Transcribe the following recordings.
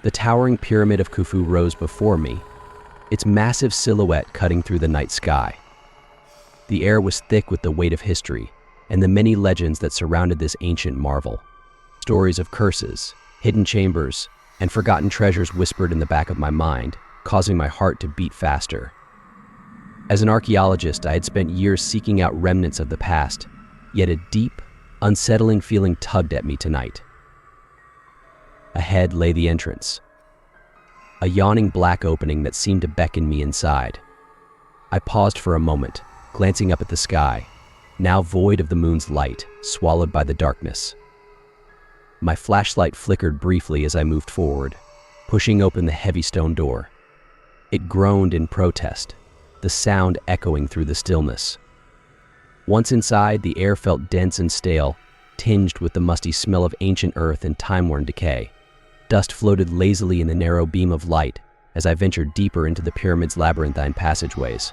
The towering pyramid of Khufu rose before me, its massive silhouette cutting through the night sky. The air was thick with the weight of history and the many legends that surrounded this ancient marvel. Stories of curses, hidden chambers, and forgotten treasures whispered in the back of my mind, causing my heart to beat faster. As an archaeologist, I had spent years seeking out remnants of the past, yet a deep, unsettling feeling tugged at me tonight. Ahead lay the entrance, a yawning black opening that seemed to beckon me inside. I paused for a moment, glancing up at the sky, now void of the moon's light, swallowed by the darkness. My flashlight flickered briefly as I moved forward, pushing open the heavy stone door. It groaned in protest, the sound echoing through the stillness. Once inside, the air felt dense and stale, tinged with the musty smell of ancient earth and time-worn decay. Dust floated lazily in the narrow beam of light as I ventured deeper into the pyramid's labyrinthine passageways.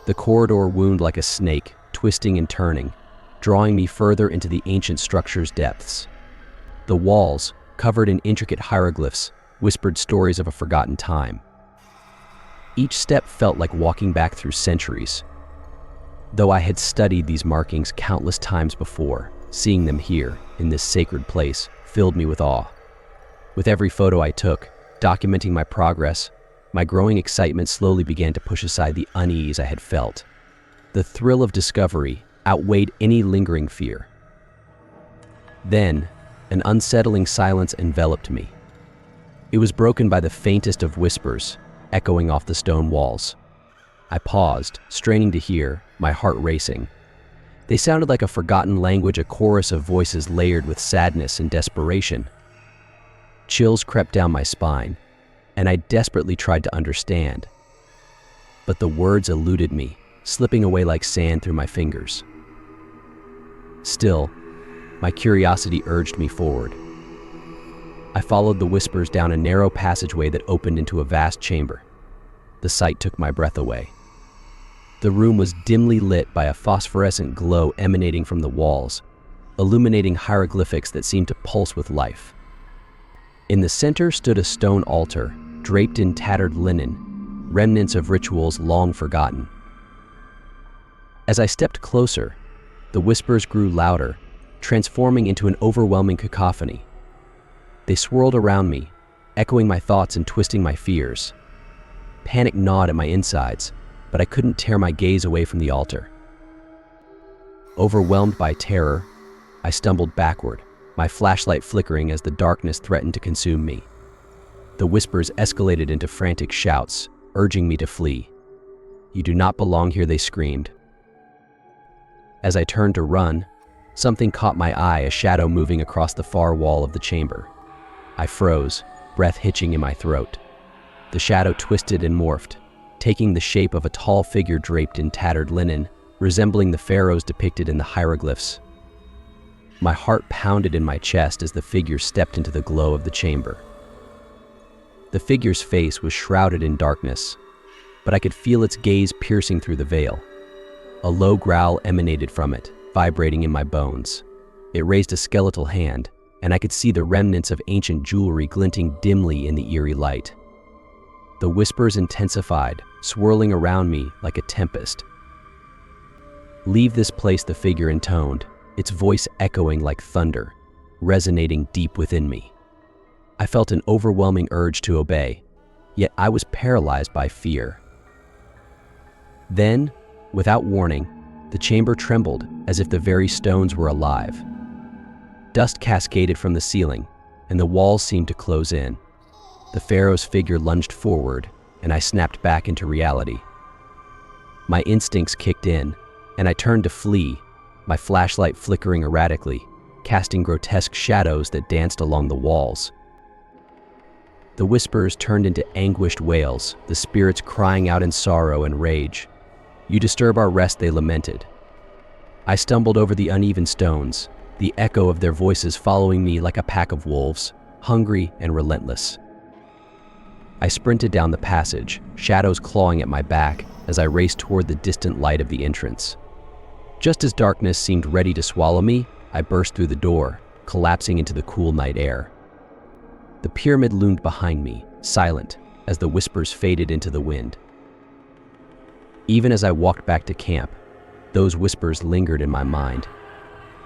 The corridor wound like a snake, twisting and turning, drawing me further into the ancient structure's depths. The walls, covered in intricate hieroglyphs, whispered stories of a forgotten time. Each step felt like walking back through centuries. Though I had studied these markings countless times before, seeing them here, in this sacred place, filled me with awe. With every photo I took, documenting my progress, my growing excitement slowly began to push aside the unease I had felt. The thrill of discovery outweighed any lingering fear. Then, an unsettling silence enveloped me. It was broken by the faintest of whispers, echoing off the stone walls. I paused, straining to hear, my heart racing. They sounded like a forgotten language, a chorus of voices layered with sadness and desperation. Chills crept down my spine, and I desperately tried to understand. But the words eluded me, slipping away like sand through my fingers. Still, my curiosity urged me forward. I followed the whispers down a narrow passageway that opened into a vast chamber. The sight took my breath away. The room was dimly lit by a phosphorescent glow emanating from the walls, illuminating hieroglyphics that seemed to pulse with life. In the center stood a stone altar, draped in tattered linen, remnants of rituals long forgotten. As I stepped closer, the whispers grew louder, transforming into an overwhelming cacophony. They swirled around me, echoing my thoughts and twisting my fears. Panic gnawed at my insides, but I couldn't tear my gaze away from the altar. Overwhelmed by terror, I stumbled backward, my flashlight flickering as the darkness threatened to consume me. The whispers escalated into frantic shouts, urging me to flee. "You do not belong here," they screamed. As I turned to run, something caught my eye, a shadow moving across the far wall of the chamber. I froze, breath hitching in my throat. The shadow twisted and morphed, taking the shape of a tall figure draped in tattered linen, resembling the pharaohs depicted in the hieroglyphs. My heart pounded in my chest as the figure stepped into the glow of the chamber. The figure's face was shrouded in darkness, but I could feel its gaze piercing through the veil. A low growl emanated from it, vibrating in my bones. It raised a skeletal hand, and I could see the remnants of ancient jewelry glinting dimly in the eerie light. The whispers intensified, swirling around me like a tempest. "Leave this place," the figure intoned, its voice echoing like thunder, resonating deep within me. I felt an overwhelming urge to obey, yet I was paralyzed by fear. Then, without warning, the chamber trembled as if the very stones were alive. Dust cascaded from the ceiling, and the walls seemed to close in. The pharaoh's figure lunged forward, and I snapped back into reality. My instincts kicked in, and I turned to flee, my flashlight flickering erratically, casting grotesque shadows that danced along the walls. The whispers turned into anguished wails, the spirits crying out in sorrow and rage. "You disturb our rest," they lamented. I stumbled over the uneven stones, the echo of their voices following me like a pack of wolves, hungry and relentless. I sprinted down the passage, shadows clawing at my back as I raced toward the distant light of the entrance. Just as darkness seemed ready to swallow me, I burst through the door, collapsing into the cool night air. The pyramid loomed behind me, silent, as the whispers faded into the wind. Even as I walked back to camp, those whispers lingered in my mind.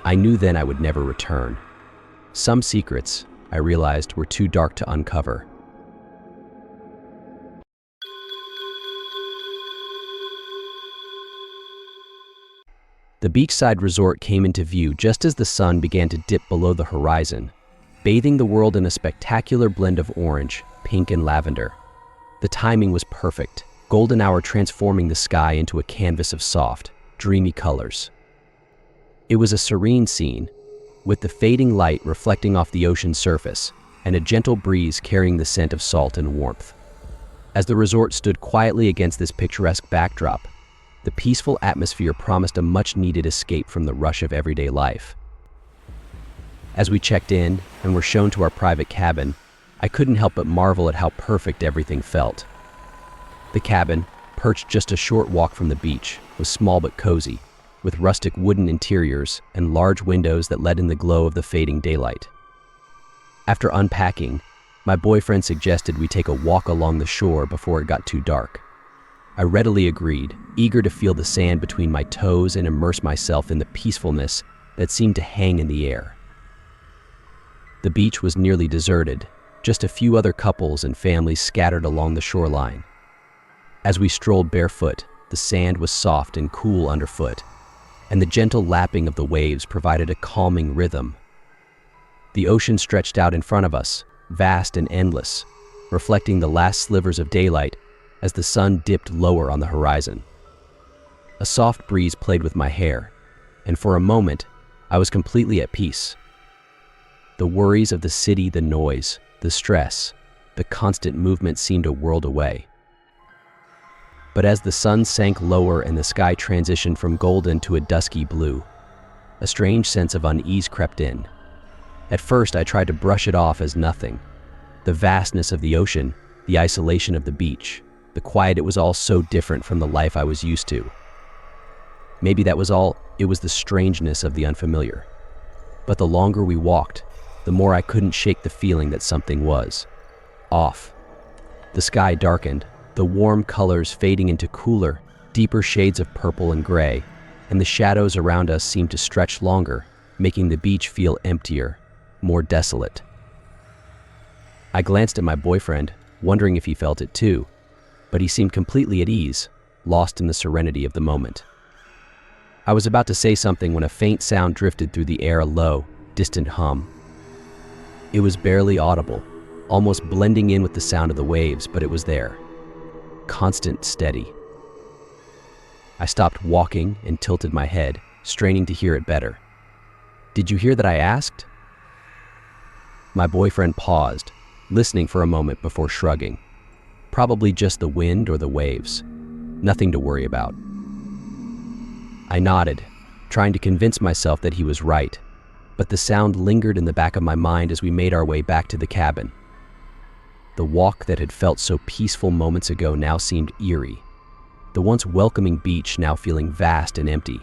I knew then I would never return. Some secrets, I realized, were too dark to uncover. The beachside resort came into view just as the sun began to dip below the horizon, bathing the world in a spectacular blend of orange, pink, and lavender. The timing was perfect, golden hour transforming the sky into a canvas of soft, dreamy colors. It was a serene scene, with the fading light reflecting off the ocean's surface and a gentle breeze carrying the scent of salt and warmth. As the resort stood quietly against this picturesque backdrop, the peaceful atmosphere promised a much-needed escape from the rush of everyday life. As we checked in and were shown to our private cabin, I couldn't help but marvel at how perfect everything felt. The cabin, perched just a short walk from the beach, was small but cozy, with rustic wooden interiors and large windows that let in the glow of the fading daylight. After unpacking, my boyfriend suggested we take a walk along the shore before it got too dark. I readily agreed, eager to feel the sand between my toes and immerse myself in the peacefulness that seemed to hang in the air. The beach was nearly deserted, just a few other couples and families scattered along the shoreline. As we strolled barefoot, the sand was soft and cool underfoot, and the gentle lapping of the waves provided a calming rhythm. The ocean stretched out in front of us, vast and endless, reflecting the last slivers of daylight as the sun dipped lower on the horizon. A soft breeze played with my hair, and for a moment, I was completely at peace. The worries of the city, the noise, the stress, the constant movement seemed a world away. But as the sun sank lower and the sky transitioned from golden to a dusky blue, a strange sense of unease crept in. At first, I tried to brush it off as nothing. The vastness of the ocean, the isolation of the beach, the quiet, it was all so different from the life I was used to. Maybe that was all, it was the strangeness of the unfamiliar. But the longer we walked, the more I couldn't shake the feeling that something was off. The sky darkened, the warm colors fading into cooler, deeper shades of purple and gray, and the shadows around us seemed to stretch longer, making the beach feel emptier, more desolate. I glanced at my boyfriend, wondering if he felt it too, but he seemed completely at ease, lost in the serenity of the moment. I was about to say something when a faint sound drifted through the air, a low, distant hum. It was barely audible, almost blending in with the sound of the waves, but it was there. Constant, steady. I stopped walking and tilted my head, straining to hear it better. "Did you hear that?" I asked. My boyfriend paused, listening for a moment before shrugging. "Probably just the wind or the waves. Nothing to worry about." I nodded, trying to convince myself that he was right, but the sound lingered in the back of my mind as we made our way back to the cabin. The walk that had felt so peaceful moments ago now seemed eerie, the once welcoming beach now feeling vast and empty,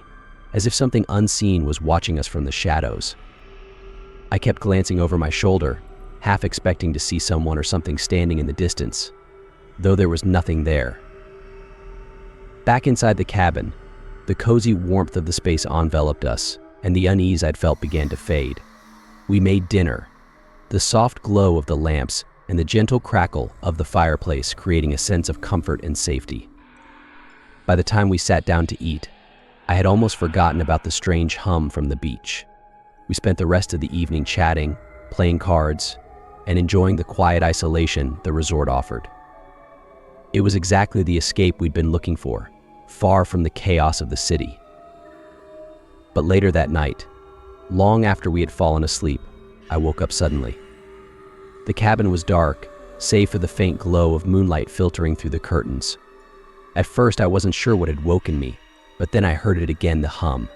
as if something unseen was watching us from the shadows. I kept glancing over my shoulder, half expecting to see someone or something standing in the distance, though there was nothing there. Back inside the cabin, the cozy warmth of the space enveloped us, and the unease I'd felt began to fade. We made dinner, the soft glow of the lamps and the gentle crackle of the fireplace creating a sense of comfort and safety. By the time we sat down to eat, I had almost forgotten about the strange hum from the beach. We spent the rest of the evening chatting, playing cards, and enjoying the quiet isolation the resort offered. It was exactly the escape we'd been looking for, far from the chaos of the city. But later that night, long after we had fallen asleep, I woke up suddenly. The cabin was dark, save for the faint glow of moonlight filtering through the curtains. At first, I wasn't sure what had woken me, but then I heard it again, the hum.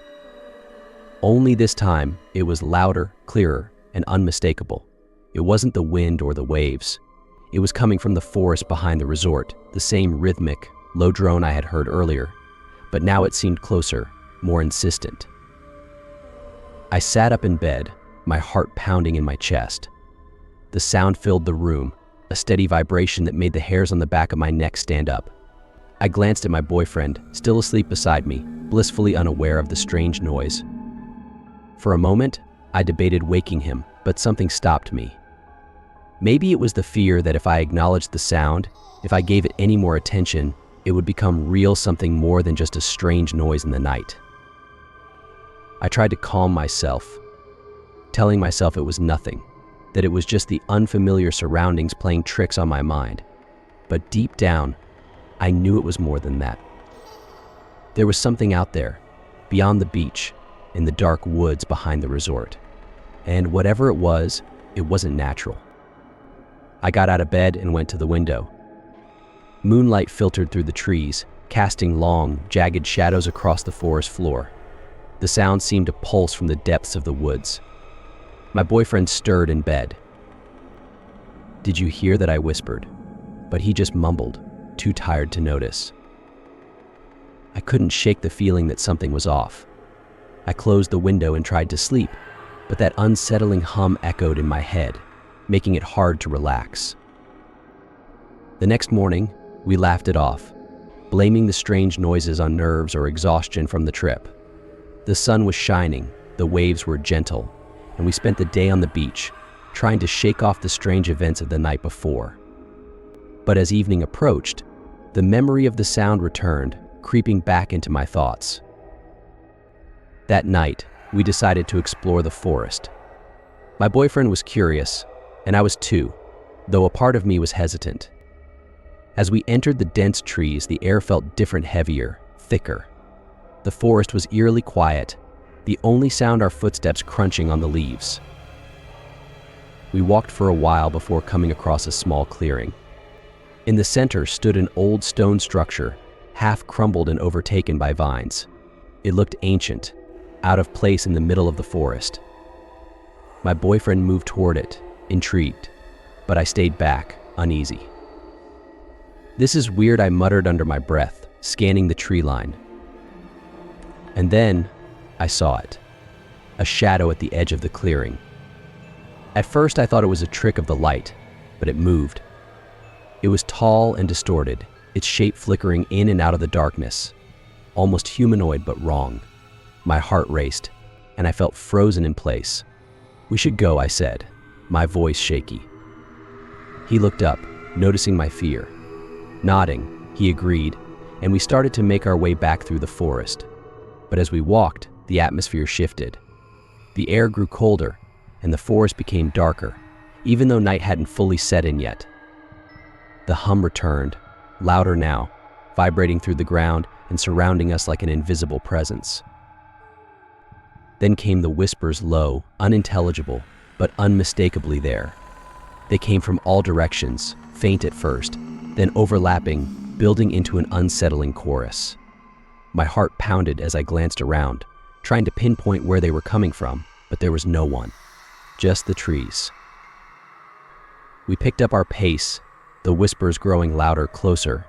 Only this time, it was louder, clearer, and unmistakable. It wasn't the wind or the waves. It was coming from the forest behind the resort, the same rhythmic, low drone I had heard earlier, but now it seemed closer, more insistent. I sat up in bed, my heart pounding in my chest. The sound filled the room, a steady vibration that made the hairs on the back of my neck stand up. I glanced at my boyfriend, still asleep beside me, blissfully unaware of the strange noise. For a moment, I debated waking him, but something stopped me. Maybe it was the fear that if I acknowledged the sound, if I gave it any more attention, it would become real, something more than just a strange noise in the night. I tried to calm myself, telling myself it was nothing, that it was just the unfamiliar surroundings playing tricks on my mind. But deep down, I knew it was more than that. There was something out there, beyond the beach, in the dark woods behind the resort. And whatever it wasn't natural. I got out of bed and went to the window. Moonlight filtered through the trees, casting long, jagged shadows across the forest floor. The sound seemed to pulse from the depths of the woods. My boyfriend stirred in bed. "Did you hear that?" I whispered, but he just mumbled, too tired to notice. I couldn't shake the feeling that something was off. I closed the window and tried to sleep, but that unsettling hum echoed in my head, making it hard to relax. The next morning, we laughed it off, blaming the strange noises on nerves or exhaustion from the trip. The sun was shining, the waves were gentle, and we spent the day on the beach, trying to shake off the strange events of the night before. But as evening approached, the memory of the sound returned, creeping back into my thoughts. That night, we decided to explore the forest. My boyfriend was curious, and I was too, though a part of me was hesitant. As we entered the dense trees, the air felt different, heavier, thicker. The forest was eerily quiet, the only sound our footsteps crunching on the leaves. We walked for a while before coming across a small clearing. In the center stood an old stone structure, half crumbled and overtaken by vines. It looked ancient, out of place in the middle of the forest. My boyfriend moved toward it, intrigued, but I stayed back, uneasy. "This is weird," I muttered under my breath, scanning the tree line. And then I saw it, a shadow at the edge of the clearing. At first I thought it was a trick of the light, but it moved. It was tall and distorted, its shape flickering in and out of the darkness, almost humanoid but wrong. My heart raced, and I felt frozen in place. "We should go," I said, my voice shaky. He looked up, noticing my fear. Nodding, he agreed, and we started to make our way back through the forest. But as we walked, the atmosphere shifted. The air grew colder, and the forest became darker, even though night hadn't fully set in yet. The hum returned, louder now, vibrating through the ground and surrounding us like an invisible presence. Then came the whispers, low, unintelligible, but unmistakably there. They came from all directions, faint at first, then overlapping, building into an unsettling chorus. My heart pounded as I glanced around, trying to pinpoint where they were coming from, but there was no one, just the trees. We picked up our pace, the whispers growing louder, closer,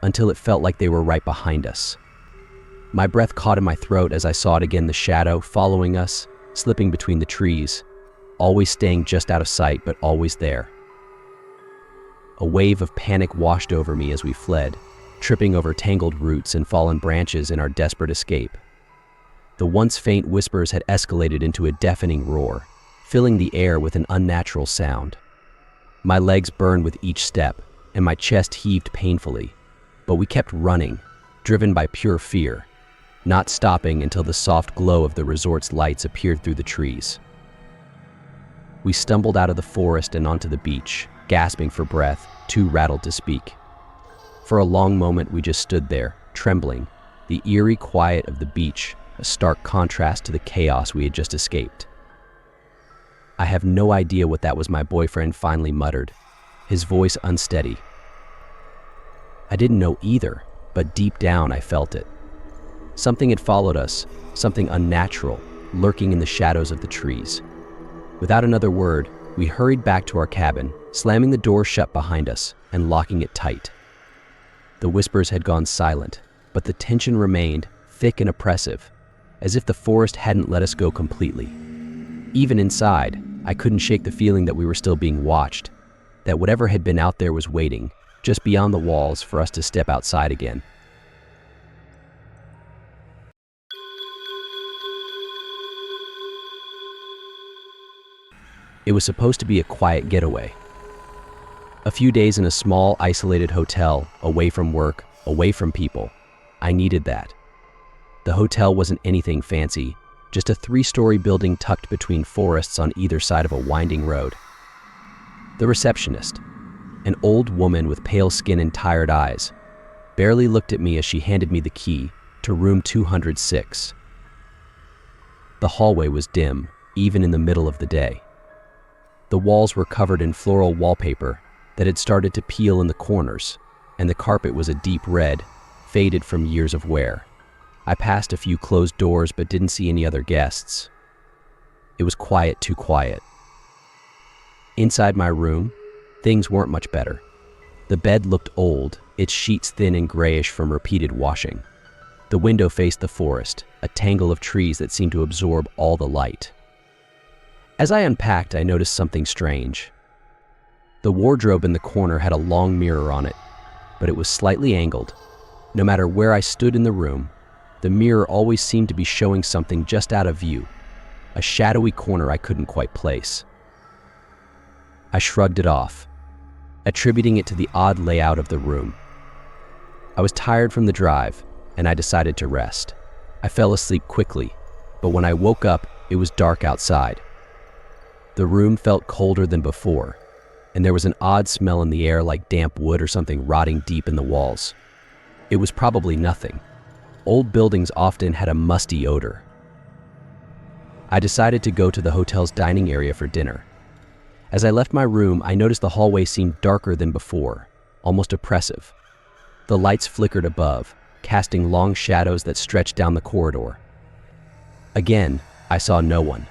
until it felt like they were right behind us. My breath caught in my throat as I saw it again, the shadow following us, slipping between the trees, always staying just out of sight, but always there. A wave of panic washed over me as we fled, tripping over tangled roots and fallen branches in our desperate escape. The once faint whispers had escalated into a deafening roar, filling the air with an unnatural sound. My legs burned with each step, and my chest heaved painfully, but we kept running, driven by pure fear, not stopping until the soft glow of the resort's lights appeared through the trees. We stumbled out of the forest and onto the beach, gasping for breath, too rattled to speak. For a long moment we just stood there, trembling, the eerie quiet of the beach, a stark contrast to the chaos we had just escaped. "I have no idea what that was," my boyfriend finally muttered, his voice unsteady. I didn't know either, but deep down I felt it. Something had followed us, something unnatural, lurking in the shadows of the trees. Without another word, we hurried back to our cabin, slamming the door shut behind us and locking it tight. The whispers had gone silent, but the tension remained, thick and oppressive, as if the forest hadn't let us go completely. Even inside, I couldn't shake the feeling that we were still being watched, that whatever had been out there was waiting, just beyond the walls, for us to step outside again. It was supposed to be a quiet getaway. A few days in a small, isolated hotel, away from work, away from people. I needed that. The hotel wasn't anything fancy, just a 3-story building tucked between forests on either side of a winding road. The receptionist, an old woman with pale skin and tired eyes, barely looked at me as she handed me the key to room 206. The hallway was dim, even in the middle of the day. The walls were covered in floral wallpaper that had started to peel in the corners, and the carpet was a deep red, faded from years of wear. I passed a few closed doors but didn't see any other guests. It was quiet, too quiet. Inside my room, things weren't much better. The bed looked old, its sheets thin and grayish from repeated washing. The window faced the forest, a tangle of trees that seemed to absorb all the light. As I unpacked, I noticed something strange. The wardrobe in the corner had a long mirror on it, but it was slightly angled. No matter where I stood in the room, the mirror always seemed to be showing something just out of view, a shadowy corner I couldn't quite place. I shrugged it off, attributing it to the odd layout of the room. I was tired from the drive, and I decided to rest. I fell asleep quickly, but when I woke up, it was dark outside. The room felt colder than before, and there was an odd smell in the air, like damp wood or something rotting deep in the walls. It was probably nothing. Old buildings often had a musty odor. I decided to go to the hotel's dining area for dinner. As I left my room, I noticed the hallway seemed darker than before, almost oppressive. The lights flickered above, casting long shadows that stretched down the corridor. Again, I saw no one.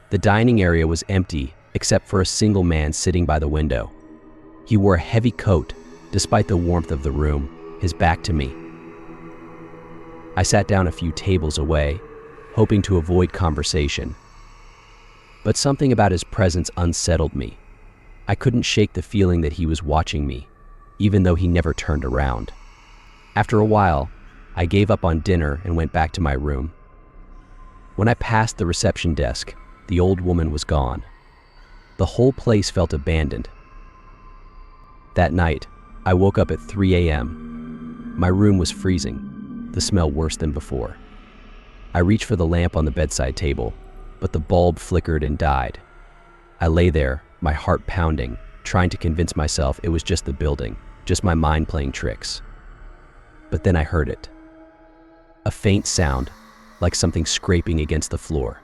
The dining area was empty, except for a single man sitting by the window. He wore a heavy coat, despite the warmth of the room, his back to me. I sat down a few tables away, hoping to avoid conversation. But something about his presence unsettled me. I couldn't shake the feeling that he was watching me, even though he never turned around. After a while, I gave up on dinner and went back to my room. When I passed the reception desk, the old woman was gone. The whole place felt abandoned. That night, I woke up at 3 a.m. My room was freezing, the smell worse than before. I reached for the lamp on the bedside table, but the bulb flickered and died. I lay there, my heart pounding, trying to convince myself it was just the building, just my mind playing tricks. But then I heard it. A faint sound, like something scraping against the floor,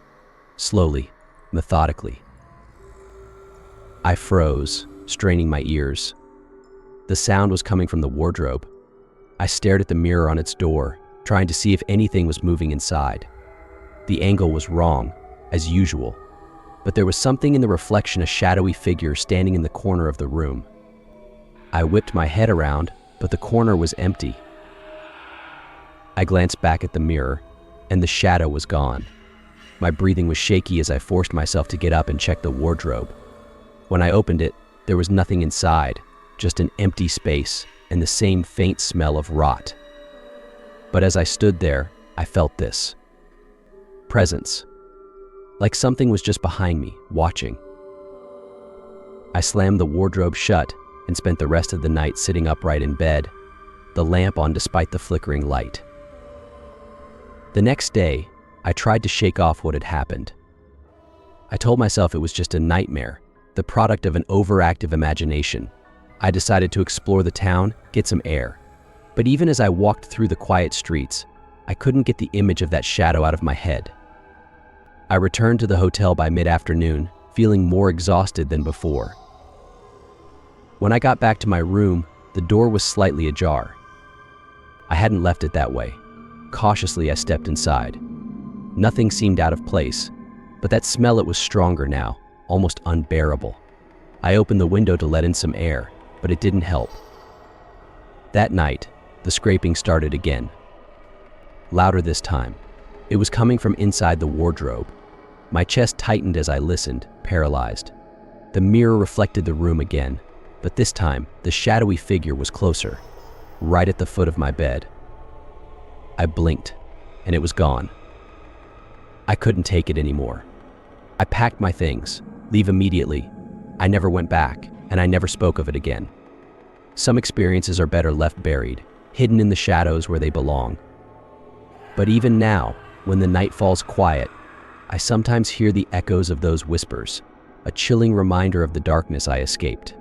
slowly, methodically. I froze, straining my ears. The sound was coming from the wardrobe. I stared at the mirror on its door, trying to see if anything was moving inside. The angle was wrong, as usual, but there was something in the reflection, a shadowy figure standing in the corner of the room. I whipped my head around, but the corner was empty. I glanced back at the mirror, and the shadow was gone. My breathing was shaky as I forced myself to get up and check the wardrobe. When I opened it, there was nothing inside, just an empty space and the same faint smell of rot. But as I stood there, I felt this presence, like something was just behind me, watching. I slammed the wardrobe shut and spent the rest of the night sitting upright in bed, the lamp on despite the flickering light. The next day, I tried to shake off what had happened. I told myself it was just a nightmare, the product of an overactive imagination. I decided to explore the town, get some air. But even as I walked through the quiet streets, I couldn't get the image of that shadow out of my head. I returned to the hotel by mid-afternoon, feeling more exhausted than before. When I got back to my room, the door was slightly ajar. I hadn't left it that way. Cautiously, I stepped inside. Nothing seemed out of place, but that smell, it was stronger now, almost unbearable. I opened the window to let in some air, but it didn't help. That night, the scraping started again. Louder this time. It was coming from inside the wardrobe. My chest tightened as I listened, paralyzed. The mirror reflected the room again, but this time, the shadowy figure was closer, right at the foot of my bed. I blinked, and it was gone. I couldn't take it anymore. I packed my things, leave immediately. I never went back, and I never spoke of it again. Some experiences are better left buried, hidden in the shadows where they belong. But even now, when the night falls quiet, I sometimes hear the echoes of those whispers, a chilling reminder of the darkness I escaped.